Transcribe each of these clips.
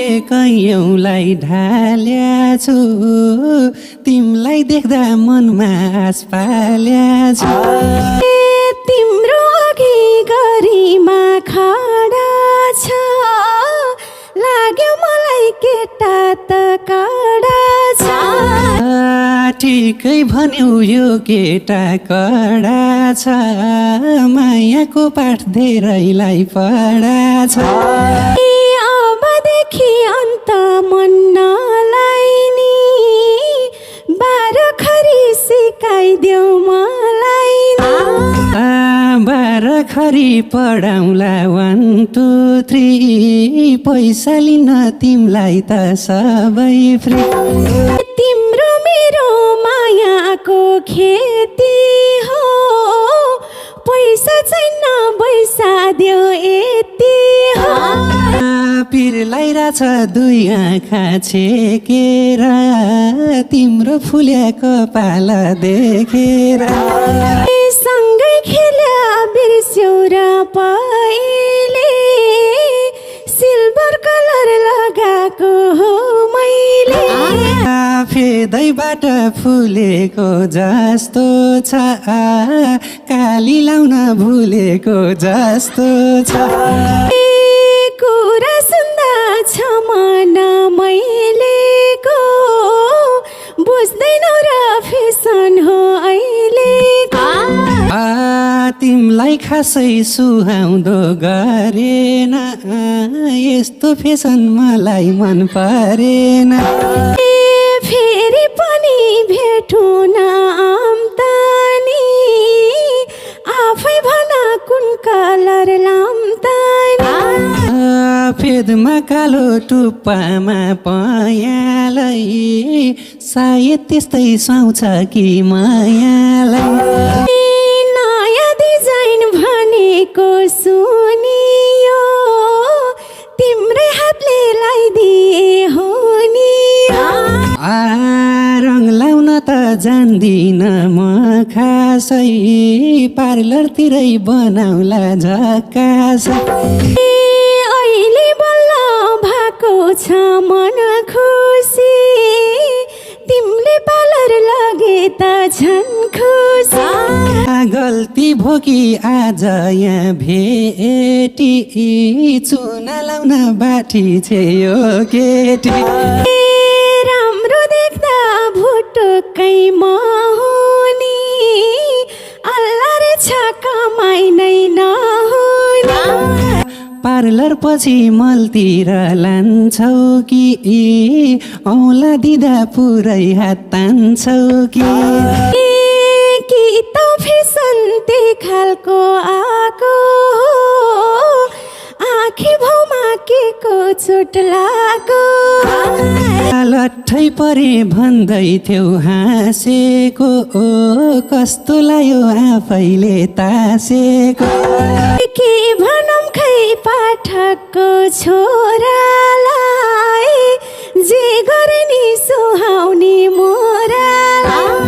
लागे कैयौँलाई ढाल्या छु तिमलाई देख्दा मनमा आस पाल्या छु तिम्रो अघि गरिमा खडा छ लाग्यो मलाई केटा त कडा छ ठिकै भन्यौ यो केटा कडा छ मायाको पाठ धेरैलाई पढा छ अबदेखि अन्त मन नलाइनी बाह्रखरी सिकाइदेऊ मलाई बाह्रखरी पढाउँला 1 2 3 पैसा लिन तिमलाई त सबै फ्री तिम्रो मेरो मायाको खेती हो पैसा छैन पैसा देऊ यति हो पिरलाई राछ 2 आँखा छेकेर तिम्रो फुल्या कपाल देखेर सँगै खेल्या बिर्स्यौ र पहिले सिल्भर कलर लगाएको हो मैले फेदैबाट फुलेको जस्तो छ काली लाउन भुलेको जस्तो छ कुरा सुन्दा छ मन मैलेको बुझ्दैनौ र फेसन हो अहिलेको तिमलाई खासै सुहाउँदो गरेन यस्तो फेसन मलाई मन परेन फेरि पनि भेटौँ न आम्दानी आफै भन कुन कलर लाम्दानी फेदमा कालो टुप्पामा पयालै सायद त्यस्तै सुहाउँछ कि मायालाई नयाँ डिजाइन भनेको सुनियो तिम्रै हातले लगाइदिए हो नि रङ लाउन त जान्दिन म खासै पार्लरतिरै बनाउला झकासै अहिले बल्ल भएको छ मन खुसी तिमीले पार्लर लगे त झन् खुसी गल्ती भो कि आज यहाँ भेटी चुना लाउन बाठी छे यो केटी राम्रो देख्दा भुटुकै महुनी अल्ला रे छ कमाइ नै नहुनी पार्लर पछि मलतिर लान्छौ कि औला दिँदा पुरै हात तान्छौ कि त फेसन त्यही खालको आएको आँखी भाउमा के को चोट लाग्यो लट्ठै परे भन्दै थियौ हाँसेको कस्तो लाग्यो आफैले तासेको के भनौँ खै पाठकको छोरालाई जे गरे नि सुहाउने मोरालाई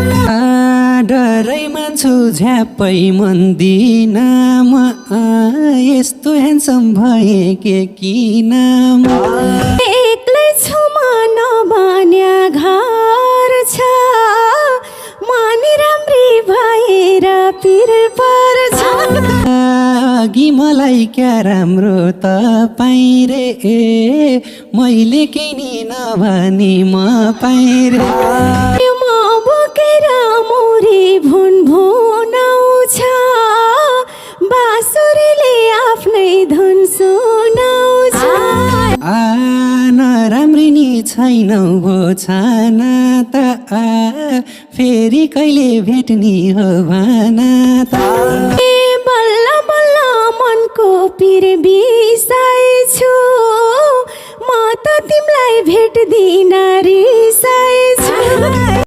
डरै मान्छु झ्याप्पै मन दिन म यस्तो ह्यान्डसम भए के किन एक्लै छु म नबन्या घर छ मनी राम्री भएर पिर पर्छ अघि मलाई क्या राम्रो तपाईँ रे मैले केही नि नभनी म पाएँ रे म बोकेर मुरी भुन भुनाउँछ बाँसुरीले आफ्नै धुन सुनाउँछ नराम्री नि छैनौ भो छाना त फेरि कहिले भेट्ने हो भना त बल्ल बल्ल मनको पिर बिसाएछु म त तिमीलाई भेट्दिन रिसाएछु